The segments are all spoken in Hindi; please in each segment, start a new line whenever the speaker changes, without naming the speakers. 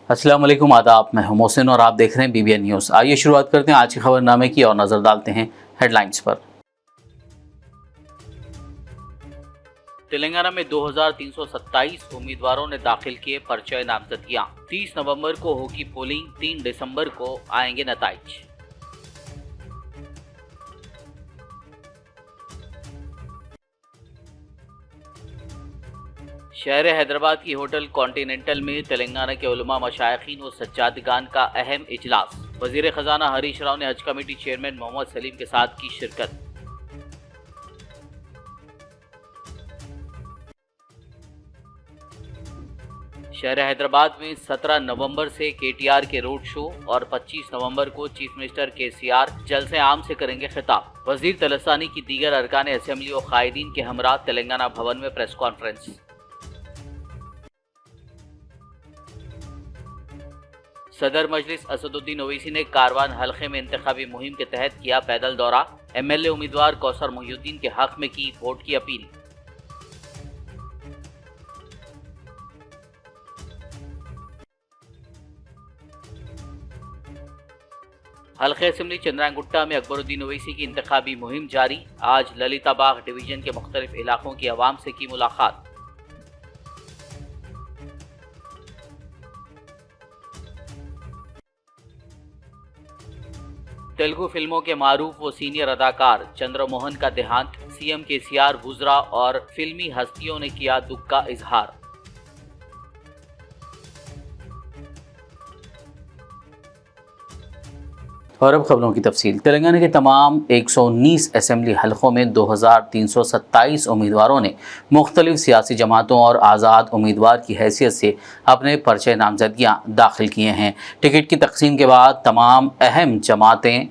अस्सलाम वालेकुम, आदाब। मैं हूं मोहसिन और आप देख रहे हैं BBN न्यूज़। आइए शुरुआत करते हैं आज के खबरनामे की और नज़र डालते हैं हेडलाइंस पर। तेलंगाना में 2327 उम्मीदवारों ने दाखिल किए पर्चे नामजदगियां। 30 नवंबर को होगी पोलिंग, 3 दिसंबर को आएंगे नताइज। शहर हैदराबाद की होटल कॉन्टिनेंटल में तेलंगाना के उलमा, मशाइखीन व सज्जादगान का अहम इजलास। वजीर खजाना हरीश राव ने हज कमेटी चेयरमैन मोहम्मद सलीम के साथ की शिरकत। शहर हैदराबाद में 17 नवंबर से KTR के रोड शो और 25 नवंबर को चीफ मिनिस्टर KCR जलसे आम से करेंगे खिताब। वजीर तलसानी की दीगर अरकान असेंबली और कायदीन के हमरा तेलंगाना भवन में प्रेस कॉन्फ्रेंस। सदर मजलिस असदुद्दीन ओवैसी ने कारवान हल्के में इंतखाबी मुहिम के तहत किया पैदल दौरा। MLA उम्मीदवार कौसर मोहिउद्दीन के हक में की वोट की अपील। हल्के असेंबली चंद्रांगुट्टा में अकबरुद्दीन ओवैसी की इंतखाबी मुहिम जारी। आज ललिताबाग डिवीजन के मुख्तलिफ इलाकों की आवाम से की मुलाकात। तेलुगु फिल्मों के मारूफ व सीनियर अदाकार चंद्रमोहन का देहांत। CM KCR गुजरा और फिल्मी हस्तियों ने किया दुख का इजहार। और अब खबरों की तफसील। तेलंगाना के तमाम 119 असेंबली हलकों में 2327 उम्मीदवारों ने मुख्तलिफ सियासी जमातों और आज़ाद उम्मीदवार की हैसियत से अपने पर्चे नामजदगियाँ दाखिल किए हैं। टिकट की तकसीम के बाद तमाम अहम जमातें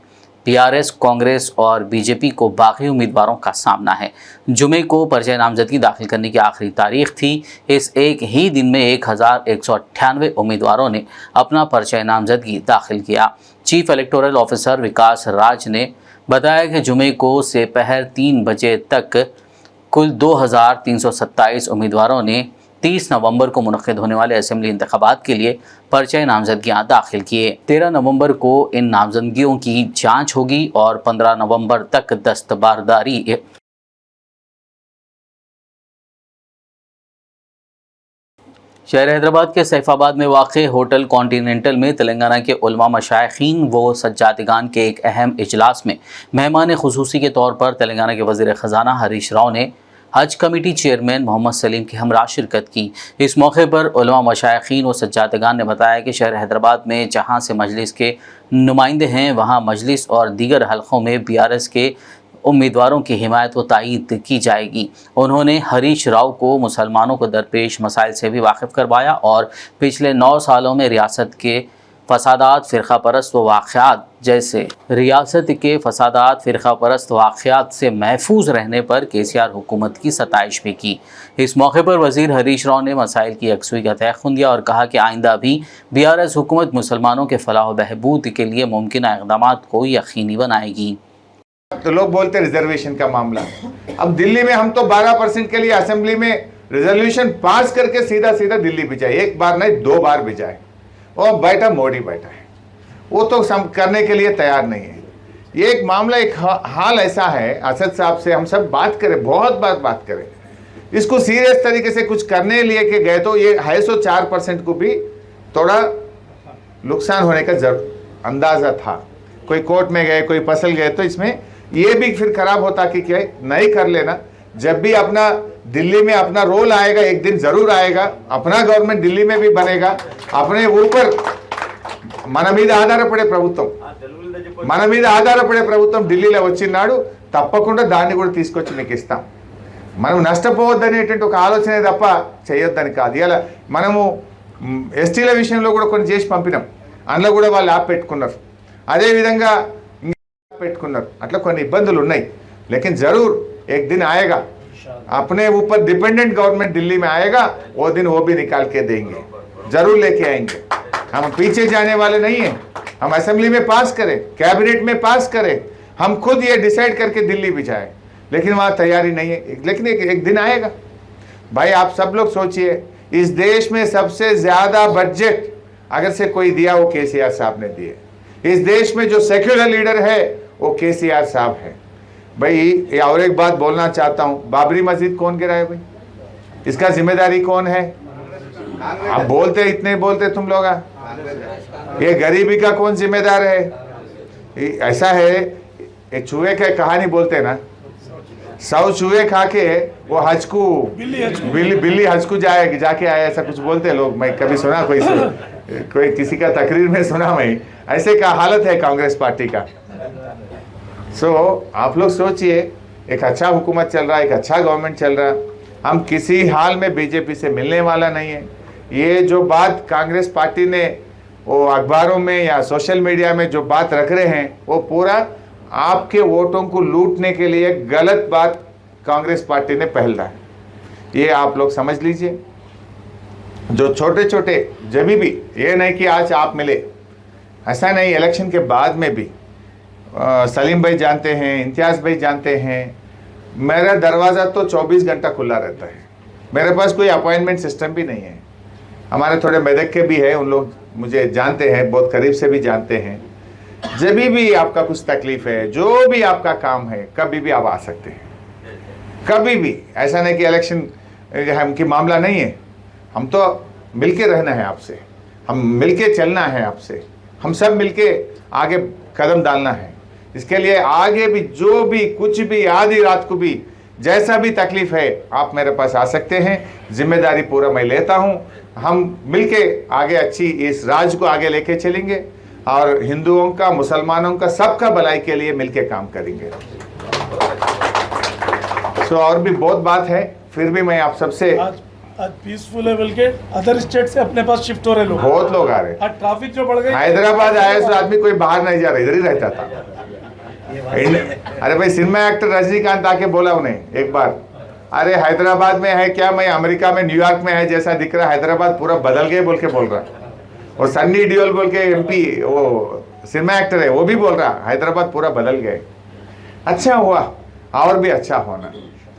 PRS, कांग्रेस और BJP को बाकी उम्मीदवारों का सामना है। जुमे को पर्चे नामजदगी दाखिल करने की आखिरी तारीख थी। इस एक ही दिन में 1198 उम्मीदवारों ने अपना पर्चा नामजदगी दाखिल किया। चीफ इलेक्टोरल ऑफिसर विकास राज ने बताया कि जुमे को दोपहर 3 बजे तक कुल 2327 उम्मीदवारों ने 30 नवंबर को मुनक्किद होने वाले असेंबली इंतखाबात के लिए पर्चे नामजदगियाँ दाखिल किए। 13 नवंबर को इन नामजदगियों की जांच होगी और 15 नवंबर तक दस्तबारदारी। शहर हैदराबाद के सैफाबाद में वाक़ होटल कॉन्टिनेंटल में तेलंगाना के उलमा, मशाइखीन व सज्जादगान के एक अहम इजलास में मेहमान खुसूसी के तौर पर तेलंगाना के वज़ीर ख़जाना हरीश राव ने हज कमेटी चेयरमैन मोहम्मद सलीम के हमरा शिरकत की। इस मौके पर उलमा, मशाइखीन व सज्जादगान ने बताया कि शहर हैदराबाद में जहाँ से मजलिस के नुमाइंदे हैं वहाँ मजलिस और दीगर हलकों में PRS के उम्मीदवारों की हिमायत व तायीद की जाएगी। उन्होंने हरीश राव को मुसलमानों को दरपेश मसाइल से भी वाकिफ़ करवाया और पिछले 9 सालों में रियासत के फ़सादात, फ़िरक़ा परस्त वाक़यात से महफूज रहने पर KCR हुकूमत की सताइश भी की। इस मौके पर वज़ीर हरीश राव ने मसाइल की यकसुई का तयक़ुन दिया और कहा कि आइंदा भी PRS हुकूमत मुसलमानों के फ़लाह व बहबूद के लिए मुमकिन इक़दामात को यकीनी बनाएगी।
तो लोग बोलते रिजर्वेशन का मामला। अब दिल्ली में हम तो 12% के लिए असेंबली में रिजोल्यूशन पास करके सीधा सीधा दिल्ली भिजाए, एक बार नहीं 2 बार भिजाए। और बैठा मोदी बैठा है, वो तो करने के लिए तैयार नहीं है। ये एक मामला, एक हाल ऐसा है। असद साहब से हम सब बात करें, बहुत बात करें, इसको सीरियस तरीके से कुछ करने लिए के गए तो ये 4% को भी थोड़ा नुकसान होने का अंदाजा था। कोई कोर्ट में गए, कोई फसल गए, तो इसमें ये भी फिर खराब होता कि क्या नहीं कर लेना। जब भी अपना दिल्ली में अपना रोल आएगा, एक दिन जरूर आएगा, अपना गवर्नमेंट दिल्ली में भी बनेगा, अपने ऊपर మన మీద ఆధారపడే ప్రభుత్వం ఢిల్లీలో వచ్చినాడు, తప్పకుండా దాన్ని కూడా తీసుకొచ్చి మీకు ఇస్తాం. మనం నష్టపోవద్దనేటువంటి ఒక ఆలోచనే తప్ప చేయొద్దని కాదు. ఇలా మనము ఎస్టీల విషయంలో కూడా కొన్ని చేసి పంపినాం, అందులో కూడా వాళ్ళు యాప్ పెట్టుకున్నారు, అదేవిధంగా పెట్టుకున్నారు, అట్లా కొన్ని ఇబ్బందులు ఉన్నాయి. लेकिन जरूर एक दिन आएगा, अपने ऊपर डिपेंडेंट गवर्नमेंट दिल्ली में आएगा, वो दिन वो भी निकाल के देंगे, जरूर लेके आएंगे। हम पीछे जाने वाले नहीं हैं। हम असेंबली में पास करें, कैबिनेट में पास करें, हम खुद ये डिसाइड करके दिल्ली भी जाए, लेकिन वहाँ तैयारी नहीं है। लेकिन एक दिन आएगा। भाई आप सब लोग सोचिए, इस देश में सबसे ज़्यादा बजट अगर से कोई दिया वो केसीआर साहब ने दिए। इस देश में जो सेक्युलर लीडर है वो केसीआर साहब है भाई। और एक बात बोलना चाहता हूं, बाबरी मस्जिद कौन गिराए भाई? इसका जिम्मेदारी कौन है? आप बोलते इतने बोलते तुम लोग, ये गरीबी का कौन जिम्मेदार है? ऐसा है, एक चूहे का कहानी बोलते ना, 100 चूहे खा के वो हजकू बिल्ली हजकू जाके आया, ऐसा कुछ बोलते लोग। मैं कभी सुना कोई किसी का तकरीर में सुना मैं, ऐसे का हालत है कांग्रेस पार्टी का। आप लोग सोचिए, एक अच्छा हुकूमत चल रहा है, एक अच्छा गवर्नमेंट चल रहा है, हम किसी हाल में बीजेपी से मिलने वाला नहीं है। ये जो बात कांग्रेस पार्टी ने वो अखबारों में या सोशल मीडिया में जो बात रख रहे हैं, वो पूरा आपके वोटों को लूटने के लिए गलत बात कांग्रेस पार्टी ने पहल रहा है। ये आप लोग समझ लीजिए। जो छोटे छोटे जब भी, ये नहीं कि आज आप मिले, ऐसा नहीं, इलेक्शन के बाद में भी सलीम भाई जानते हैं, इम्तियाज़ भाई जानते हैं, मेरा दरवाज़ा तो 24 घंटा खुला रहता है। मेरे पास कोई अपॉइंटमेंट सिस्टम भी नहीं है। हमारे थोड़े मेदक के भी है, उन लोग मुझे जानते हैं, बहुत करीब से भी जानते हैं। जब भी आपका कुछ तकलीफ है, जो भी आपका काम है, कभी भी आप आ सकते हैं, कभी भी। ऐसा नहीं कि इलेक्शन हमकी मामला नहीं है। हम तो मिलके रहना है आपसे, हम मिलके चलना है आपसे, हम सब मिलके आगे कदम डालना है। इसके लिए आगे भी जो भी कुछ भी आधी रात को भी जैसा भी तकलीफ है, आप मेरे पास आ सकते हैं। जिम्मेदारी पूरा मैं लेता हूं। हम मिलके आगे अच्छी इस राज्य को आगे लेके चलेंगे और हिंदुओं का, मुसलमानों का, सबका भलाई के लिए मिलके काम करेंगे। और भी बहुत बात है, फिर भी मैं आप सबसे,
आज पीसफुल है, बल्कि अदर स्टेट से अपने पास शिफ्ट हो रहे लोग,
बहुत लोग आ रहे।
आज ट्रैफिक जो बढ़ गई,
हैदराबाद आया तो आदमी कोई बाहर नहीं जा रहा, इधर ही रहता था। अरे भाई, सिनेमा एक्टर रजनीकांत आके बोला उन्हें एक बार, अरे हैदराबाद में है क्या, मैं अमेरिका में, न्यूयॉर्क में है जैसा दिख रहा, हैदराबाद पूरा बदल गए बोल के बोल रहा। और सन्नी डियोल बोल के MP, वो सिनेमा एक्टर है, वो भी बोल रहा हैदराबाद पूरा बदल गए। अच्छा हुआ, और भी अच्छा होना,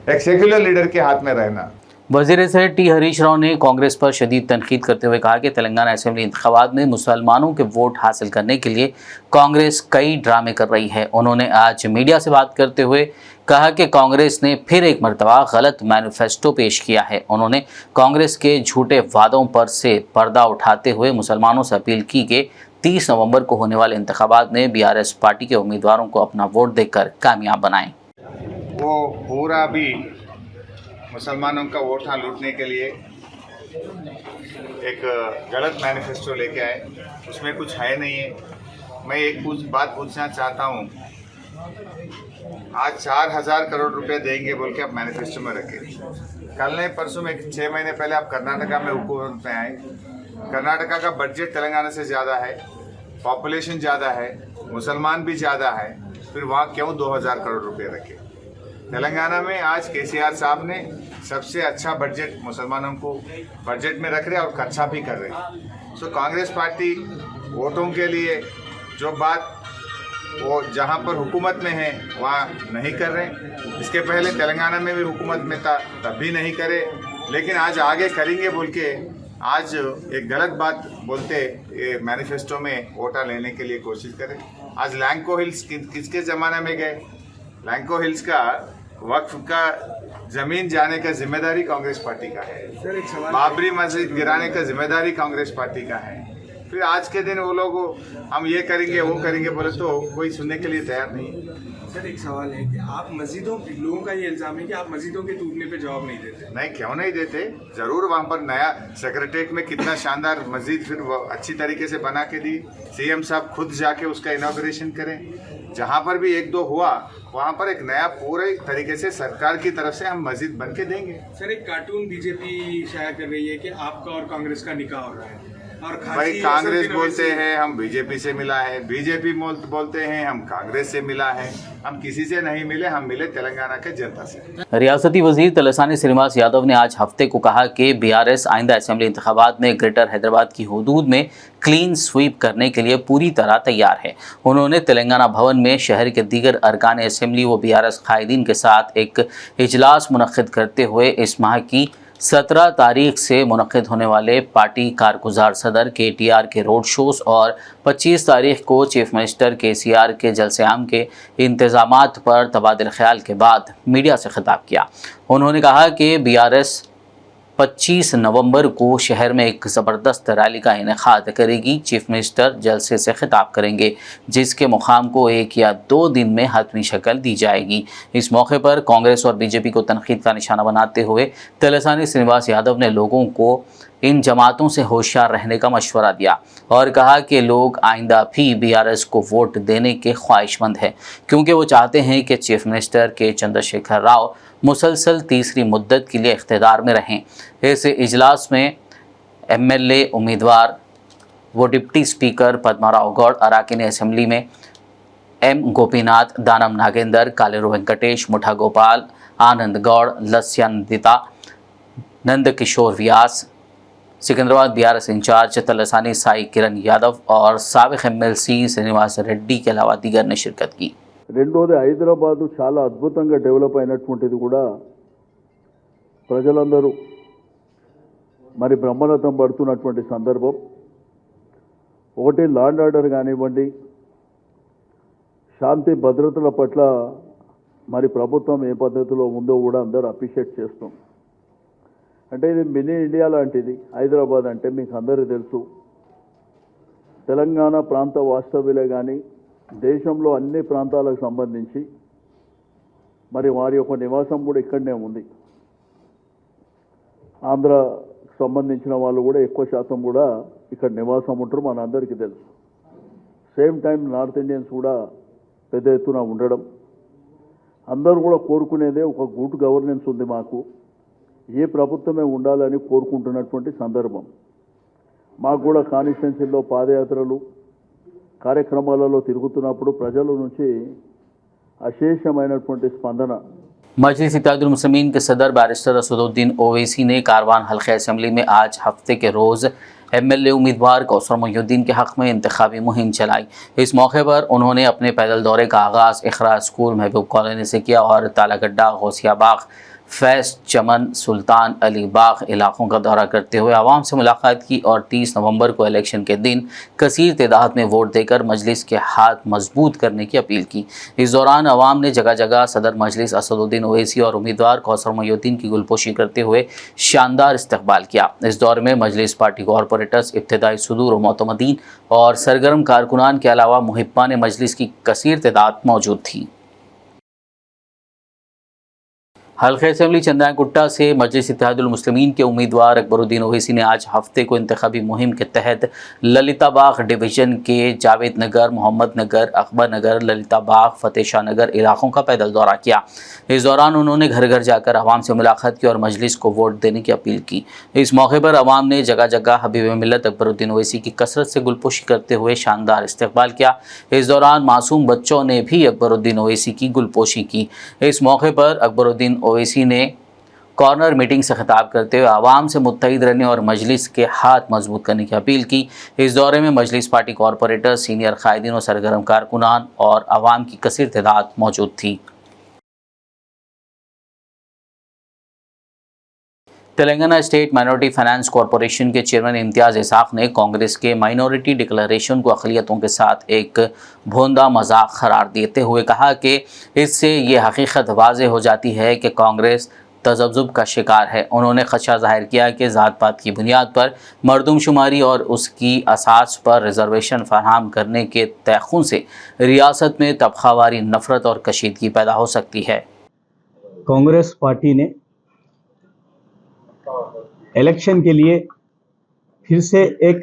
एक सेक्युलर लीडर के हाथ में रहना।
वज़ीर सेहत टी हरीश राव ने कांग्रेस पर शदीद तनकीद करते हुए कहा कि तेलंगाना असेंबली इंतखाबात में मुसलमानों के वोट हासिल करने के लिए कांग्रेस कई ड्रामे कर रही है। उन्होंने आज मीडिया से बात करते हुए कहा कि कांग्रेस ने फिर एक मरतबा गलत मैनिफेस्टो पेश किया है। उन्होंने कांग्रेस के झूठे वादों पर से पर्दा उठाते हुए मुसलमानों से अपील की कि 30 नवंबर को होने वाले इंतखाबात में BRS पार्टी के उम्मीदवारों को अपना वोट देकर कामयाब बनाएं।
वो पूरा भी मुसलमानों का वोट लूटने के लिए एक गलत मैनिफेस्टो लेके आए, उसमें कुछ है नहीं है। मैं एक बात पूछना चाहता हूँ, आज 4000 करोड़ रुपए देंगे बोल के आप मैनिफेस्टो में रखे। कल नहीं परसों में 6 महीने पहले आप कर्नाटका में हुकूमत में आए। कर्नाटका का बजट तेलंगाना से ज़्यादा है, पॉपुलेशन ज़्यादा है, मुसलमान भी ज़्यादा है, फिर वहाँ क्यों 2000 करोड़ रुपए रखे? तेलंगाना में आज केसीआर साहब ने सबसे अच्छा बजट मुसलमानों को बजट में रख रहे और अच्छा भी कर रहे। कांग्रेस पार्टी वोटों के लिए जो बात वो जहां पर हुकूमत में है वहाँ नहीं कर रहे। इसके पहले तेलंगाना में भी हुकूमत में था, तब भी नहीं करे, लेकिन आज आगे करेंगे बोल के आज एक गलत बात बोलते ये मैनिफेस्टो में वोटा लेने के लिए कोशिश करें। आज लैंको हिल्स किसके ज़माने में गए? लैंको हिल्स का वक्फ का जमीन जाने का जिम्मेदारी कांग्रेस पार्टी का है। बाबरी मस्जिद गिराने का जिम्मेदारी कांग्रेस पार्टी का है। फिर आज के दिन वो लोग हम ये करेंगे वो करेंगे बोले तो कोई सुनने के लिए तैयार नहीं है।
सर एक सवाल है कि आप मस्जिदों, लोगों का ये इल्जाम है कि आप मस्जिदों के टूटने पे जवाब नहीं देते।
नहीं, क्यों नहीं देते, जरूर। वहाँ पर नया सेक्रेटरीट में कितना शानदार मस्जिद फिर अच्छी तरीके से बना के दी। CM साहब खुद जाके उसका इनॉग्रेशन करें। जहाँ पर भी 1-2 हुआ वहाँ पर एक नया पूरे तरीके से सरकार की तरफ से हम मस्जिद बन के देंगे।
सर एक कार्टून बीजेपी शाया कर रही है कि आपका और कांग्रेस का निकाह हो रहा है, और
भाई कांग्रेस बोलते हैं हम बीजेपी से मिला है, बीजेपी बोलते हैं हम कांग्रेस से मिला है। हम किसी से नहीं मिले, हम मिले तेलंगाना के जनता से।
रियासती वजीर तलसानी श्रीनिवास यादव ने आज हफ्ते को कहा कि BRS आइंदा असेंबली इंतखाबात में ग्रेटर हैदराबाद की हुदूद में क्लीन स्वीप करने के लिए पूरी तरह तैयार है। उन्होंने तेलंगाना भवन में शहर के दीगर अरकान असेंबली व BRS कायदीन के साथ एक इजलास मुनक्किद करते हुए इस माह की 17 तारीख से मुनक़िद होने वाले पार्टी कारगुजार सदर KTR के रोड शोज़ और 25 तारीख को चीफ मिनिस्टर KCR के जलसे-आम के इंतज़ामात पर तबादिल ख्याल के बाद मीडिया से खिताब किया। उन्होंने कहा कि BRS 25 नवंबर को शहर में एक ज़बरदस्त रैली का इनेकाद करेगी। चीफ मिनिस्टर जलसे से खिताब करेंगे, जिसके मुकाम को 1 या 2 दिन में हतमी शक्ल दी जाएगी। इस मौके पर कांग्रेस और BJP को तनकीद का निशाना बनाते हुए तलसानी श्रीनिवास यादव ने लोगों को इन जमातों से होशियार रहने का मशवरा दिया और कहा कि लोग आइंदा भी BRS को वोट देने के ख्वाहिशमंद हैं, क्योंकि वो चाहते हैं कि चीफ मिनिस्टर के चंद्रशेखर राव मुसलसल तीसरी मुद्दत के लिए इख्तिदार में रहें। इस इजलास में MLA उम्मीदवार वो डिप्टी स्पीकर पद्माराव गौड़, अराकीन असेंबली में M गोपीनाथ, दानम नागेंद्र, कालेरू वेंकटेश, मुठा गोपाल, आनंद गौड़, लस्यानंदिता, नंद किशोर व्यास, सिकंदराबाद BRS इंचार्ज तलसानी साई किरण यादव और साबिक MLC श्रीनिवास रेड्डी के अलावा दीगर ने शिरकत की।
రెండోది హైదరాబాద్ చాలా అద్భుతంగా డెవలప్ అయినటువంటిది కూడా ప్రజలందరూ మరి బ్రహ్మరథం పడుతున్నటువంటి సందర్భం. ఒకటి లా అండ్ ఆర్డర్ కానివ్వండి, శాంతి భద్రతల పట్ల మరి ప్రభుత్వం ఏ పద్ధతిలో ఉందో కూడా అందరూ అప్రిషియేట్ చేస్తాం. అంటే ఇది మినీ ఇండియా లాంటిది హైదరాబాద్ అంటే మీకు అందరికీ తెలుసు. తెలంగాణ ప్రాంత వాస్తవ్యులే కానీ దేశంలో అన్ని ప్రాంతాలకు సంబంధించి మరి వారి యొక్క నివాసం కూడా ఇక్కడనే ఉంది. ఆంధ్రాకు సంబంధించిన వాళ్ళు కూడా ఎక్కువ శాతం కూడా ఇక్కడ నివాసం ఉంటారు, మనందరికీ తెలుసు. సేమ్ టైం నార్త్ ఇండియన్స్ కూడా పెద్ద ఎత్తున ఉండడం, అందరూ కూడా కోరుకునేదే ఒక గుడ్ గవర్నెన్స్ ఉంది మాకు, ఏ ప్రభుత్వమే ఉండాలని కోరుకుంటున్నటువంటి సందర్భం. మాకు కూడా కాన్స్టిట్యున్సీలో పాదయాత్రలు కార్యక్రమాలలో తిరుగుతున్నప్పుడు ప్రజల నుంచి అశేషమైనటువంటి స్పందన.
मजलिस इत्तेहादुल मुस्लिमीन के सदर बैरिस्टर असदुद्दीन ओवैसी ने कारवान हल्के असेंबली में आज हफ्ते के रोज़ MLA उम्मीदवार कौसर मोहिउद्दीन के हक़ में इंतखाबी मुहिम चलाई। इस मौके पर उन्होंने अपने पैदल दौरे का आगाज़ इखरा स्कूल महबूब कॉलोनी से किया और तालागड्डा, गौसिया बाग, फैज़ चमन, सुल्तान अली बाग इलाकों का दौरा करते हुए आवाम से मुलाकात की और 30 नवंबर को इलेक्शन के दिन कसीर तादाद में वोट देकर मजलिस के हाथ मजबूत करने की अपील की। इस दौरान आवाम ने जगह जगह सदर मजलिस असदुद्दीन ओवैसी और उम्मीदवार कौसर मोहिउद्दीन की गुलपोशी करते हुए शानदार इस्तकबाल किया। इस दौर में मजलिस पार्टी कॉरपोरेटर्स, इब्तदाई सदूर व मोतमदीन और सरगर्म कारकुनान के अलावा मुहिब्बान मजलिस की कसीर तादाद मौजूद थी। हल्के असेंबली चंद्रायन से मजलिस इत्तेहादुल मुस्लिमीन के उम्मीदवार अकबरुद्दीन ओवैसी ने आज हफ्ते को इंतखाबी मुहिम के तहत ललिता बाग डिवीज़न के जावेद नगर, मोहम्मद नगर, अकबर नगर, ललिता बाग, फतेह शाह नगर इलाकों का पैदल दौरा किया। इस दौरान उन्होंने घर घर जाकर आवाम से मुलाकात की और मजलिस को वोट देने की अपील की। इस मौके पर आवाम ने जगह जगह हबीब मिल्लत अकबरुद्दीन ओवैसी की कसरत से गुलपोशी करते हुए शानदार इस्तकबाल किया। इस दौरान मासूम बच्चों ने भी अकबरुद्दीन ओवैसी की गुलपोशी की। इस मौके पर अकबरुद्दीन ओवैसी ने कॉर्नर मीटिंग से खिताब करते हुए आवाम से मुत्तहिद रहने और मजलिस के हाथ मजबूत करने की अपील की। इस दौरे में मजलिस पार्टी कॉरपोरेटर, सीनियर कायदीन और सरगर्म कारकुनान और आवाम की कसीर तादाद मौजूद थी। Telangana state minority finance corporation के चेयरमैन इम्तियाज़ इसाक ने कांग्रेस के माइनॉरिटी डिक्लेरेशन को अक़लियतों के साथ एक भोंदा मजाक करार देते हुए कहा कि इससे ये हकीकत वाज़ेह हो जाती है कि कांग्रेस तज़ब्ज़ुब का शिकार है। उन्होंने ख़दशा ज़ाहिर किया कि ज़ात पात की बुनियाद पर मरदमशुमारी और उसकी असास पर रिजर्वेशन फराहम करने के तयख़ुन से रियासत में तबक़ावारी नफ़रत और कशीदगी पैदा हो सकती है।
कांग्रेस पार्टी ने इलेक्शन के लिए फिर से एक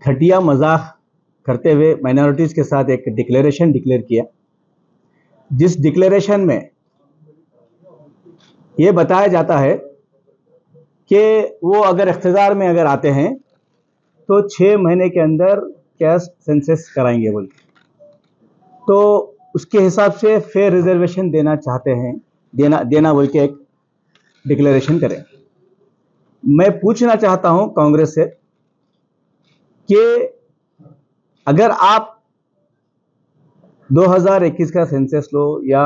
घटिया मजाक करते हुए माइनॉरिटीज़ के साथ एक डिक्लेरेशन डिक्लेयर किया, जिस डिक्लेरेशन में ये बताया जाता है कि वो अगर इख्तियार में अगर आते हैं तो 6 महीने के अंदर कैश सेंसस कराएंगे बोल, तो उसके हिसाब से फेयर रिजर्वेशन देना चाहते हैं, देना बोल के एक डिक्लेरेशन करें। मैं पूछना चाहता हूं कांग्रेस से कि अगर आप 2021 का सेंसस लो या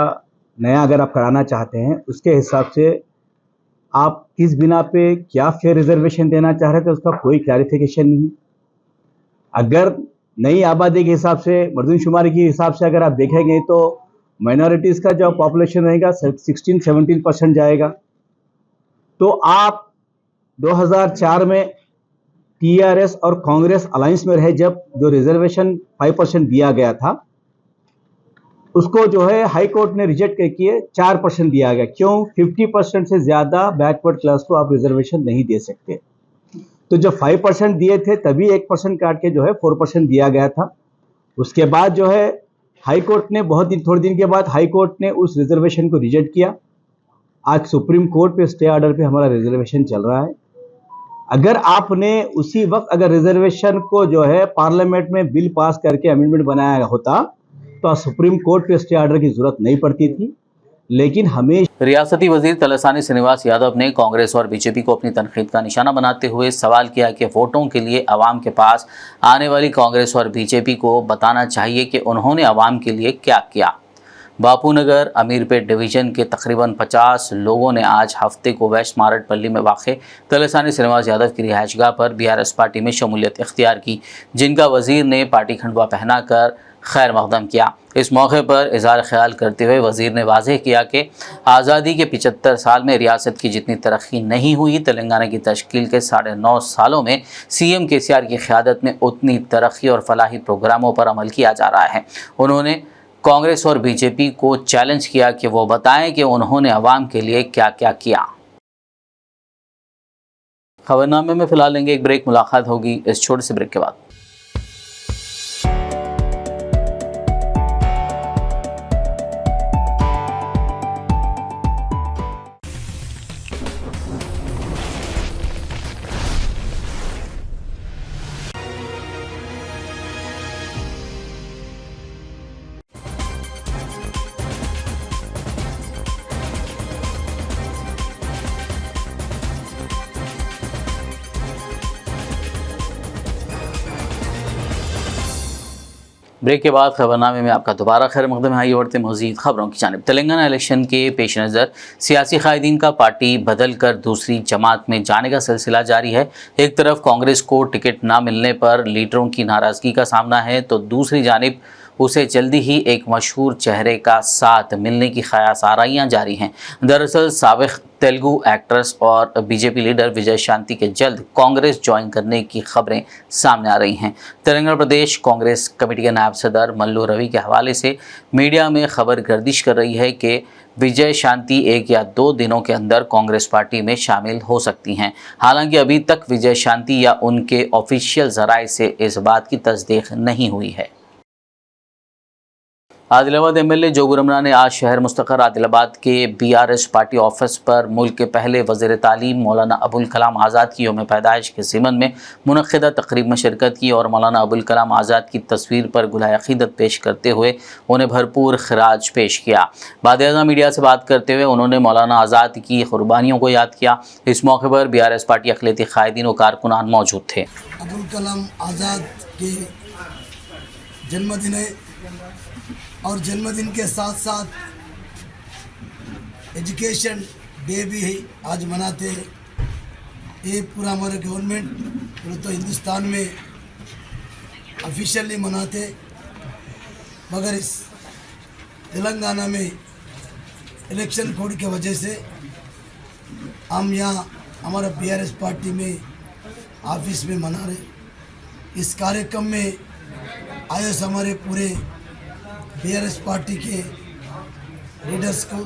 नया अगर आप कराना चाहते हैं, उसके हिसाब से आप किस बिना पे क्या फेयर रिजर्वेशन देना चाह रहे थे उसका कोई क्लैरिफिकेशन नहीं। अगर नई आबादी के हिसाब से, मर्दमशुमारी के हिसाब से अगर आप देखेंगे तो माइनॉरिटीज़ का जो पॉपुलेशन रहेगा 16-17% जाएगा। तो आप 2004 में टीआरएस और कांग्रेस अलायंस में रहे जब जो रिजर्वेशन 5% दिया गया था उसको जो है हाई कोर्ट ने रिजेक्ट करके 4% दिया गया। क्यों? 50% से ज़्यादा बैकवर्ड क्लास को आप रिजर्वेशन नहीं दे सकते। तो जब 5% दिए थे तभी 1% काट के जो है 4% दिया गया था। उसके बाद जो है हाई कोर्ट ने थोड़े दिन के बाद हाई कोर्ट ने उस रिजर्वेशन को रिजेक्ट किया। आज सुप्रीम कोर्ट पे स्टे ऑर्डर पे हमारा रिजर्वेशन चल रहा है। अगर आपने उसी वक्त अगर रिजर्वेशन को जो है पार्लियामेंट में बिल पास करके अमेंडमेंट बनाया होता तो सुप्रीम कोर्ट पे स्टे ऑर्डर की जरूरत नहीं पड़ती थी। लेकिन हमें
रियासती वजीर तलसानी श्रीनिवास यादव ने कांग्रेस और बीजेपी को अपनी तनकीद का निशाना बनाते हुए सवाल किया कि वोटों के लिए अवाम के पास आने वाली कांग्रेस और बीजेपी को बताना चाहिए कि उन्होंने अवाम के लिए क्या किया। बापूनगर अमीरपेट डिवीज़न के तकरीबन 50 लोगों ने आज हफ्ते को वेस्ट मारटपल्ली में वाक़े तलसानी श्रीनिवास यादव की रिहाइशगाह पर बीआरएस पार्टी में शमूलियत इख्तियार की, जिनका वज़ीर ने पार्टी खंडवा पहनाकर खैर मकदम किया। इस मौके पर इज़हार ख्याल करते हुए वज़ीर ने वाज़ेह किया कि आज़ादी के 75 साल में रियासत की जितनी तरक्की नहीं हुई, तेलंगाना की तश्कील के 9.5 सालों में सीएम केसीआर की क़यादत में उतनी तरक्की और फलाही प्रोग्रामों पर अमल किया जा रहा है। उन्होंने कांग्रेस और बीजेपी को चैलेंज किया कि वो बताएं कि उन्होंने अवाम के लिए क्या क्या किया। खबरनामे में फ़िलहाल लेंगे एक ब्रेक, मुलाकात होगी इस छोटे से ब्रेक के बाद। ब्रेक के बाद खबरनामे में आपका दोबारा खैर मकदम है। आइए बढ़ते मज़ीद खबरों की जानिब। तेलंगाना इलेक्शन के पेश नज़र सियासी कायदीन का पार्टी बदल कर दूसरी जमात में जाने का सिलसिला जारी है। एक तरफ कांग्रेस को टिकट ना मिलने पर लीडरों की नाराज़गी का सामना है तो दूसरी जानिब उसे जल्दी ही एक मशहूर चेहरे का साथ मिलने की ख़यास आराइयाँ जारी हैं। दरअसल साबिक़ तेलुगु एक्ट्रेस और बीजेपी लीडर विजय शांति के जल्द कांग्रेस ज्वाइन करने की खबरें सामने आ रही हैं। तेलंगाना प्रदेश कांग्रेस कमेटी के नायब सदर मल्लू रवि के हवाले से मीडिया में खबर गर्दिश कर रही है कि विजय शांति 1 या 2 दिनों के अंदर कांग्रेस पार्टी में शामिल हो सकती हैं। हालांकि अभी तक विजय शांति या उनके ऑफिशियल ज़राए से इस बात की तस्दीक नहीं हुई है। आदिलाबाद एमएलए जोगू रमना ने आज शहर मुस्तक़र आदिलाबाद के बीआरएस पार्टी ऑफिस पर मुल्क के पहले वज़ीर तालीम मौलाना अबुल कलाम आज़ाद की यौम पैदाइश के ज़िमन में मुनक़्क़िदा तक़रीब में शिरकत की और मौलाना अबुल कलाम आज़ाद की तस्वीर पर गुलाए अक़ीदत पेश करते हुए उन्हें भरपूर खिराज पेश किया। बाद मीडिया से बात करते हुए उन्होंने मौलाना आज़ाद की क़ुरबानियों को याद किया। इस मौके पर बीआरएस पार्टी अक़लियती क़ायदीन व कारकुनान मौजूद थे।
अबुल कलाम आज़ाद के जन्मदिन और जन्मदिन के साथ साथ एजुकेशन डे भी आज मनाते हैं। ये पूरा हमारा गवर्नमेंट पूरा तो हिंदुस्तान में ऑफिशियली मनाते, मगर इस तेलंगाना में इलेक्शन कोड की वजह से हम यहाँ हमारा बीआरएस पार्टी में ऑफिस में मना रहे। इस कार्यक्रम में आए हमारे पूरे बीआरएस पार्टी के लीडर्स को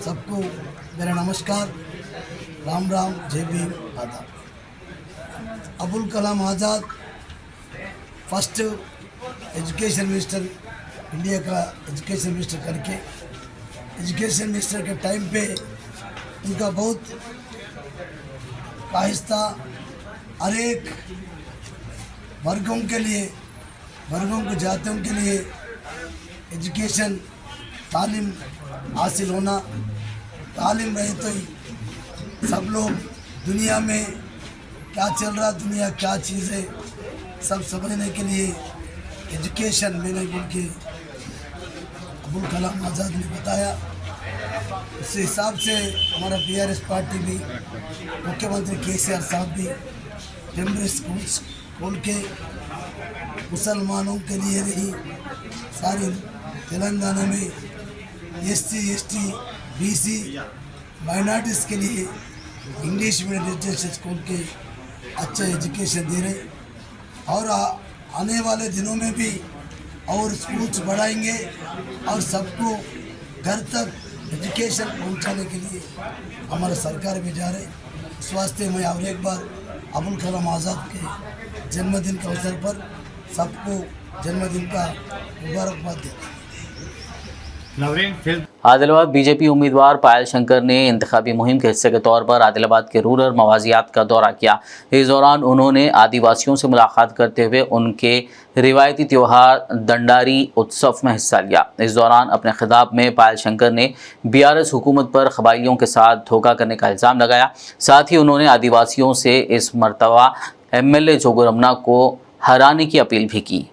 सबको मेरा नमस्कार, राम राम, जय भीम, आदाब। Abul Kalam Azad first education minister, India का एजुकेशन मिनिस्टर करके एजुकेशन मिनिस्टर के टाइम पे उनका बहुत ख्वाहिश था हर एक वर्गों के लिए, वर्गों को जातियों के लिए एजुकेशन तालीम हासिल होना। तालीम रहे तो ही सब लोग दुनिया में क्या चल रहा, दुनिया क्या चीज़ है, सब समझने के लिए एजुकेशन मैंने बोल के अबुल कलाम आज़ाद ने बताया। उस हिसाब से हमारा बीआरएस पार्टी भी, मुख्यमंत्री केसीआर साहब भी टेम्परेरी स्कूल्स खोल के मुसलमानों के लिए नहीं, सारी तेलंगाना में एससी, एसटी, बीसी, माइनॉरिटीज़ के लिए इंग्लिश मीडियम रेजिडेंशियल स्कूल के अच्छा एजुकेशन दे रहे, और आने वाले दिनों में भी और स्कूल्स बढ़ाएंगे और सबको घर तक एजुकेशन पहुंचाने के लिए हमारा सरकार भी जा रहे। इस वास्ते मैं और एक बार अबुल कलाम आज़ाद के जन्मदिन के अवसर पर सबको जन्मदिन का मुबारकबाद देता हूँ।
आदिलाबाद बीजेपी उम्मीदवार पायल शंकर ने इंतखाबी मुहिम के हिस्से के तौर पर आदिलाबाद के रूरल मवाजियात का दौरा किया। इस दौरान उन्होंने आदिवासियों से मुलाकात करते हुए उनके रिवायती त्यौहार दंडारी उत्सव में हिस्सा लिया। इस दौरान अपने खिताब में पायल शंकर ने बीआरएस हुकूमत पर कबाइलियों के साथ धोखा करने का इल्ज़ाम लगाया। साथ ही उन्होंने आदिवासियों से इस मरतबा एमएलए जोगू रमना को हराने की अपील भी की।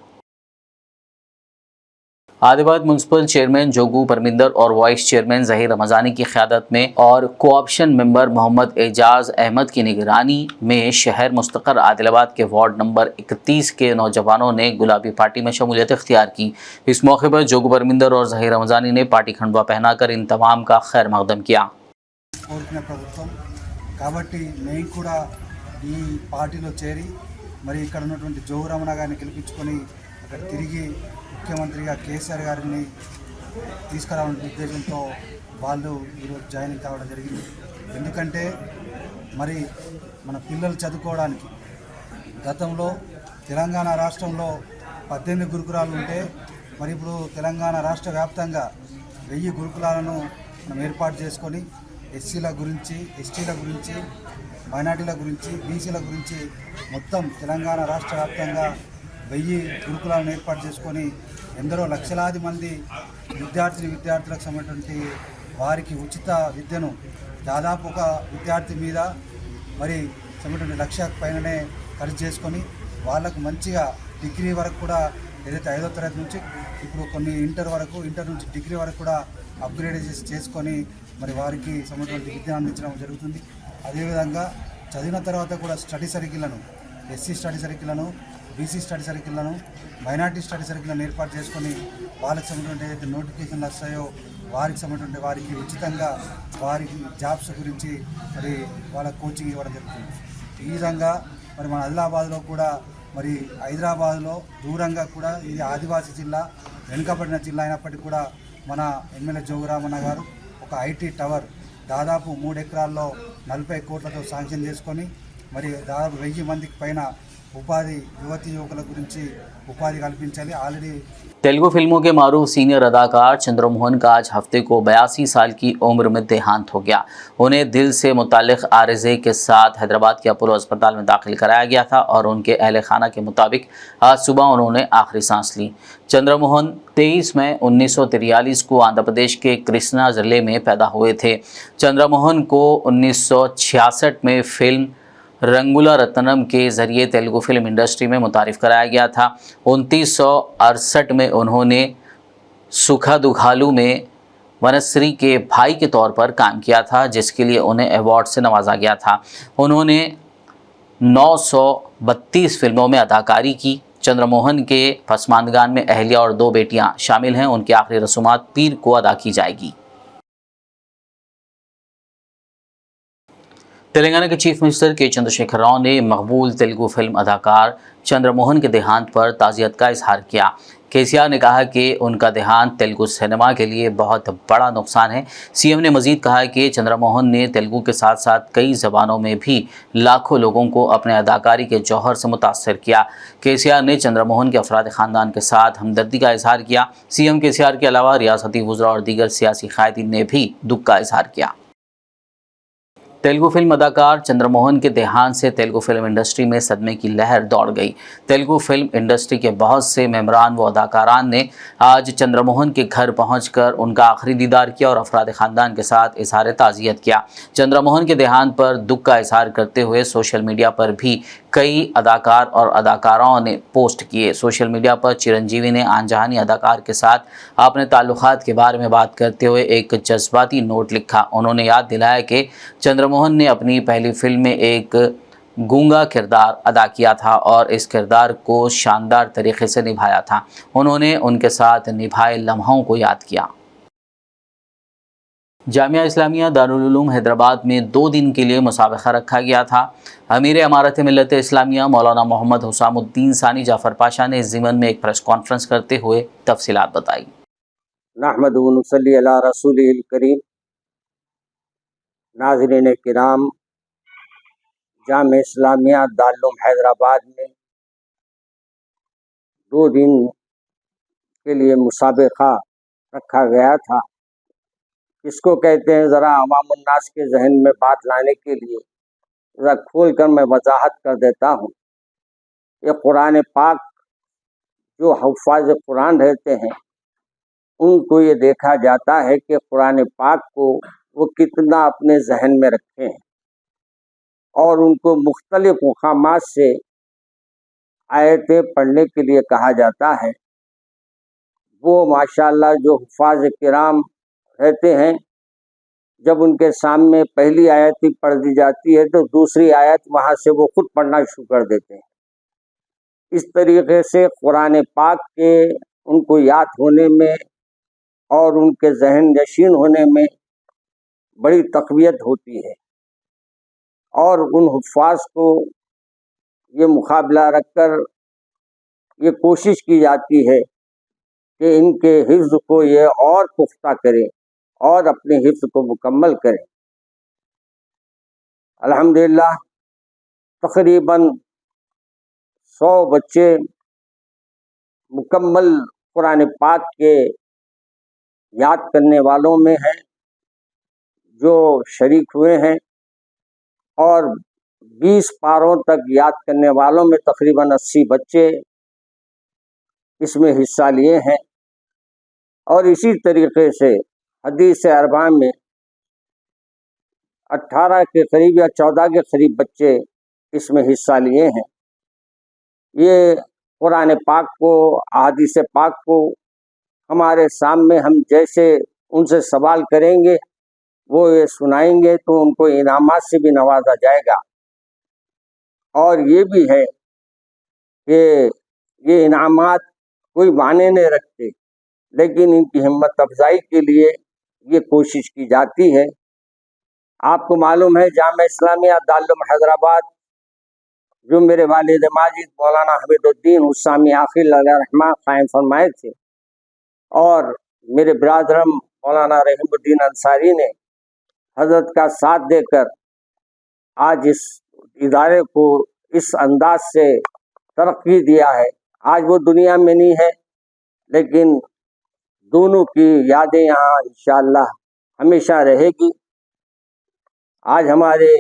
आदिलाबाद म्यूनसिपल चेयरमैन जोगू परमिंदर और वाइस चेयरमैन जहीर रमजानी की क़यादत में और कोऑप्शन मेंबर मोहम्मद एजाज अहमद की निगरानी में शहर मुस्तक़र आदिलाबाद के वार्ड नंबर 31 के नौजवानों ने गुलाबी पार्टी में शमूलियत इख्तियार की। इस मौके पर जोगू परमिंदर और जहीर रमजानी ने पार्टी खंडवा पहनाकर इन तमाम का खैर मकदम किया।
కాబట్టి నేను కూడా ఈ పార్టీలో చేరి మరి ఇక్కడ ఉన్నటువంటి జోగు రమణ గారిని గెలిపించుకొని అక్కడ తిరిగి ముఖ్యమంత్రిగా కేసీఆర్ గారిని తీసుకురావాలనే ఉద్దేశంతో వాళ్ళు ఈరోజు జాయిన్ కావడం జరిగింది. ఎందుకంటే మరి మన పిల్లలు చదువుకోవడానికి గతంలో తెలంగాణ రాష్ట్రంలో 18 గురుకులాలు ఉంటే మరి ఇప్పుడు తెలంగాణ రాష్ట్ర వ్యాప్తంగా 1000 గురుకులాలను మనం ఏర్పాటు చేసుకొని ఎస్సీల గురించి, ఎస్టీల గురించి, మైనార్టీల గురించి, బీసీల గురించి మొత్తం తెలంగాణ రాష్ట్ర వ్యాప్తంగా 1000 గురుకులాలను ఏర్పాటు చేసుకొని ఎందరో లక్షలాది మంది విద్యార్థులకు సంబంధించినటువంటి వారికి ఉచిత విద్యను దాదాపు ఒక విద్యార్థి మీద మరి సంబంధించిన 1,00,000 పైననే ఖర్చు చేసుకొని వాళ్ళకు మంచిగా డిగ్రీ వరకు కూడా ఏదైతే 5వ తరగతి నుంచి ఇప్పుడు కొన్ని ఇంటర్ నుంచి డిగ్రీ వరకు కూడా అప్గ్రేడ్ చేసుకొని మరి వారికి సంబంధించిన విద్యను అందించడం జరుగుతుంది. అదేవిధంగా చదివిన తర్వాత కూడా స్టడీ సర్కిళ్లను, ఎస్సీ స్టడీ సర్కిళ్లను, బీసీ స్టడీ సర్కిళ్లను, మైనార్టీ స్టడీ సర్కిళ్లను ఏర్పాటు చేసుకొని వాళ్ళకి సంబంధించిన ఏదైతే నోటిఫికేషన్లు వస్తాయో వారికి సంబంధించిన వారికి ఉచితంగా వారికి జాబ్స్ గురించి మరి వాళ్ళ కోచింగ్ ఇవ్వడం జరుగుతుంది. ఈ విధంగా మరి మన ఆదిలాబాద్లో కూడా మరి హైదరాబాద్లో దూరంగా కూడా ఇది ఆదివాసీ జిల్లా, వెనుకబడిన జిల్లా అయినప్పటికీ కూడా మన ఎమ్మెల్యే జోగు రామన్న గారు ఒక ఐటీ టవర్ దాదాపు 3 ఎకరాల్లో 40 కోట్లతో శాంక్షన్ చేసుకొని మరి దాదాపు 1000 మందికి పైన ఉపాధి యువతి యువకుల గురించి उपाधि कल्पिंचाली ऑलरेडी।
तेलुगु फिल्मों के मारूफ सीनियर अदाकार चंद्रमोहन का आज हफ्ते को 82 साल की उम्र में देहांत हो गया। उन्हें दिल से मुतालिक आरिज़े के साथ हैदराबाद के अपोलो अस्पताल में दाखिल कराया गया था और उनके अहल खाना के मुताबिक आज सुबह उन्होंने आखिरी सांस ली। चंद्रमोहन 23 मई 1943 को आंध्र प्रदेश के कृष्णा जिले में पैदा हुए थे। चंद्रमोहन को 1966 में फिल्म रंगुला रत्नम के ज़रिए तेलुगु फिल्म इंडस्ट्री में मुतारिफ़ कराया गया था। 1968 में उन्होंने सुखादुघालु में वनश्री के भाई के तौर पर काम किया था, जिसके लिए उन्हें अवार्ड से नवाजा गया था। उन्होंने 932 फिल्मों में अदाकारी की। चंद्रमोहन के पसमानदगान में अहलिया और 2 बेटियां शामिल हैं। उनकी आखिरी रसूमात पीर को अदा की जाएगी। तेलंगाना के चीफ मिनिस्टर के चंद्रशेखर राव ने मकबूल तेलुगु फिल्म अदाकार चंद्रमोहन के देहांत पर ताज़ियत का इजहार किया। केसीआर ने कहा कि उनका देहांत तेलुगु सिनेमा के लिए बहुत बड़ा नुकसान है। सीएम ने मजीद कहा कि चंद्रमोहन ने तेलुगु के साथ साथ कई ज़बानों में भी लाखों लोगों को अपने अदाकारी के जौहर से मुतासर किया। केसीआर ने चंद्रमोहन के अफराद ख़ानदान के साथ हमदर्दी का इजहार किया। सीएम केसीआर के अलावा रियासती वज़रा और दीगर सियासी क़ायदीन ने भी दुख का इजहार किया। तेलुगु फिल्म अदाकार चंद्रमोहन के देहांत से तेलुगु फिल्म इंडस्ट्री में सदमे की लहर दौड़ गई। तेलुगु फिल्म इंडस्ट्री के बहुत से मेंबरान व अदाकारान ने आज चंद्रमोहन के घर पहुंचकर उनका आखिरी दीदार किया और अफराद ख़ानदान के साथ इजहार ताज़ियत किया। चंद्रमोहन के देहांत पर दुख का इजहार करते हुए सोशल मीडिया पर भी कई अदाकार और अदाकाराओं ने पोस्ट किए। सोशल मीडिया पर चिरंजीवी ने आनजहानी अदाकार के साथ अपने ताल्लुकात के बारे में बात करते हुए एक जज्बाती नोट लिखा। उन्होंने याद दिलाया कि चंद्रमोहन ने अपनी पहली फिल्म में एक गूंगा किरदार अदा किया था और इस किरदार को शानदार तरीके से निभाया था। उन्होंने उनके साथ निभाए लम्हों को याद किया। जामिया इस्लामिया दारुल उलूम हैदराबाद में 2 दिन के लिए मुसाबका रखा गया था। अमीर इमारत मिल्लत इस्लामिया मौलाना मोहम्मद हुसामुद्दीन सानी जाफ़र पाशा ने इस ज़िमन में एक प्रेस कॉन्फ्रेंस करते हुए तफसीलात बताई।
नहमदु व नुसल्ली अला रसूलिल करीम। नाज़रीन किराम, जामिया इस्लामिया दारुल उलूम हैदराबाद में 2 दिन के लिए मुसाबका रखा गया था। इसको कहते हैं, ज़रा अवामुन्नास के जहन में बात लाने के लिए ज़रा खोल कर मैं वजाहत कर देता हूँ। ये कुरान पाक जो हुफ़ाज़ कुरान रहते हैं उनको ये देखा जाता है कि कुरान पाक को वो कितना अपने जहन में रखे हैं और उनको मुख्तलिफ मुकामात से आयतें पढ़ने के लिए कहा जाता है। वो माशाअल्लाह जो हुफ़ाज़ किराम रहते हैं, जब उनके सामने पहली आयत ही पढ़ दी जाती है तो दूसरी आयत वहाँ से वो खुद पढ़ना शुरू कर देते हैं। इस तरीके से कुरान पाक के उनको याद होने में और उनके जहन नशीन होने में बड़ी तक़वियत होती है और उन हुफ़ाज़ को ये मुकाबला रखकर ये कोशिश की जाती है कि इनके हिफ्ज़ को ये और पुख्ता करें और अपने हिफ्ज़ को मुकम्मल करें। अल्हम्दुलिल्लाह तकरीबन 100 बच्चे मुकम्मल कुरान पाक के याद करने वालों में हैं जो शरीक हुए हैं और 20 पारों तक याद करने वालों में तकरीबन 80 बच्चे इसमें हिस्सा लिए हैं। और इसी तरीके से हदीस अरबा में 18 के करीब या 14 के करीब बच्चे इसमें हिस्सा लिए हैं। ये कुरान पाक को, अहादीस पाक को हमारे सामने हम जैसे उनसे सवाल करेंगे वो ये सुनाएंगे तो उनको इनामात से भी नवाजा जाएगा। और ये भी है कि ये इनामात कोई माने नहीं रखते, लेकिन इनकी हिम्मत अफजाई के लिए ये कोशिश की जाती है। आपको मालूम है जामिया इस्लामिया दारुल उलूम हैदराबाद जो मेरे वालिद माजिद मौलाना हमीदुद्दीन हुसामी आखिल रहमा कायम फरमाए थे और मेरे बिरादरम मौलाना रहीमुद्दीन अंसारी ने हजरत का साथ देकर आज इस इदारे को इस अंदाज से तरक्की दिया है। आज वो दुनिया में नहीं है, लेकिन दोनों की यादें यहाँ इंशाअल्लाह हमेशा रहेगी। आज हमारे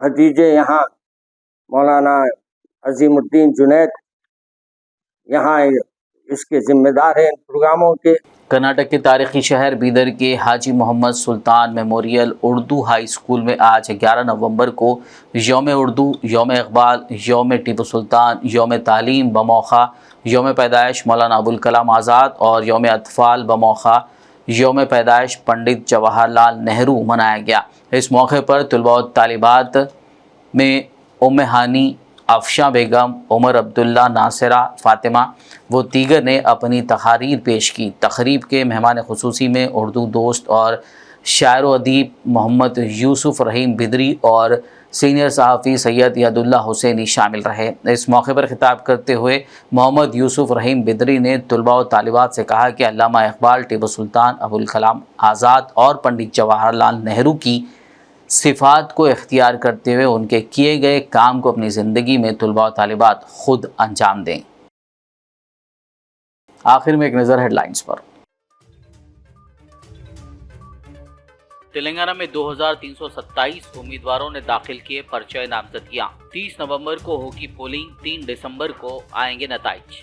भतीजे यहाँ मौलाना अजीमुद्दीन जुनैद यहाँ इसके जिम्मेदार हैं इन प्रोग्रामों के।
कर्नाटक के तारीखी शहर बीदर के हाजी मोहम्मद सुल्तान मेमोरियल उर्दू हाई स्कूल में आज 11 नवंबर को यौम उर्दू, यौम इकबाल, यौम टीपू सुल्तान, यौम तालीम बमौखा यौम पैदाइश मौलाना अबुल कलाम आज़ाद और यौम अतफ़ाल बमौखा यौम पैदाइश पंडित जवाहरलाल नेहरू मनाया गया। इस मौके पर तलबा और तालिबात में उम्मे हानी, अफशा बेगम, उमर अब्दुल्ला, नासिरा, फ़ातिमा व दीगर ने अपनी तकारीर पेश की। तकरीब के मेहमान खुसूसी में उर्दू दोस्त और शायर व अदीब मोहम्मद यूसुफ रहीम बिदरी और सीनियर सहाफ़ी सैयद यादुल्ला हुसैनी शामिल रहे। इस मौके पर खिताब करते हुए मोहम्मद यूसुफ रहीम बिदरी ने तलबा व तालिबात से कहा कि अल्लामा इकबाल, टीपू सुल्तान, अबुल कलाम आज़ाद और पंडित जवाहरलाल नेहरू की सिफ़ात को इख्तियार करते हुए उनके किए गए काम को अपनी ज़िंदगी में तलबा व तालिबात खुद अंजाम दें। आखिर में एक नज़र हेडलाइंस पर। तेलंगाना में 2327 उम्मीदवारों ने दाखिल किए पर्चे नामजदगियां। 30 नवंबर को होगी पोलिंग, 3 दिसंबर को आएंगे नताइज।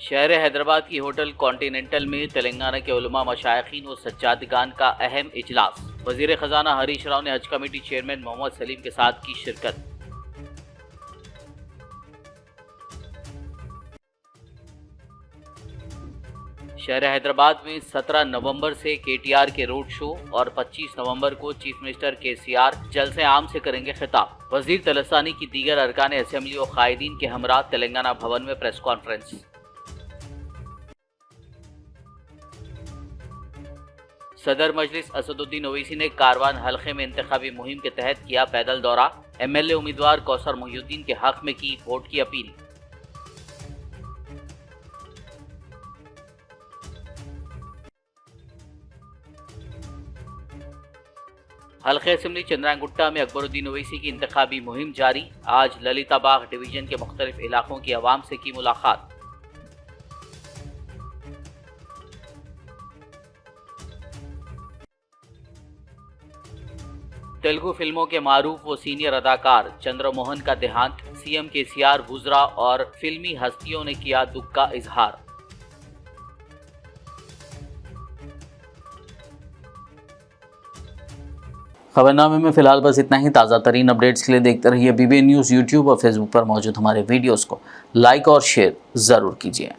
शहर हैदराबाद की होटल कॉन्टिनेंटल में तेलंगाना के उलमा, मशाइखीन व सज्जादगान का अहम इजलास। वजीर खजाना हरीश राव ने हज कमेटी चेयरमैन मोहम्मद सलीम के साथ की शिरकत। शहर हैदराबाद में 17 नवंबर से केटीआर के रोड शो और 25 नवंबर को चीफ मिनिस्टर केसीआर जलसे आम से करेंगे खिताब। वजीर तलसानी की दीगर अरकान असेंबली और कायदीन के हमरा तेलंगाना भवन में प्रेस कॉन्फ्रेंस। सदर मजलिस असदुद्दीन ओवैसी ने कारवान हल्के में इंतखाबी मुहिम के तहत किया पैदल दौरा। एमएलए उम्मीदवार कौसर मोहिउद्दीन के हक में की वोट की अपील। हल्के असेंबली चंद्रांगुट्टा में अकबरुद्दीन ओवैसी की इंतखाबी मुहिम जारी। आज ललिता बाग डिवीजन के मुख्तलिफ इलाकों की आवाम से की मुलाकात। तेलुगु फिल्मों के मारूफ व सीनियर अदाकार चंद्रमोहन का देहांत। सीएम केसीआर गुजरा और फिल्मी हस्तियों ने किया दुख का इजहार। खबरनामे में फिलहाल बस इतना ही। ताज़ा तरीन अपडेट्स के लिए देखते रहिए बीबीएन न्यूज़ यूट्यूब और फेसबुक पर मौजूद हमारे वीडियोस को लाइक और शेयर ज़रूर कीजिए।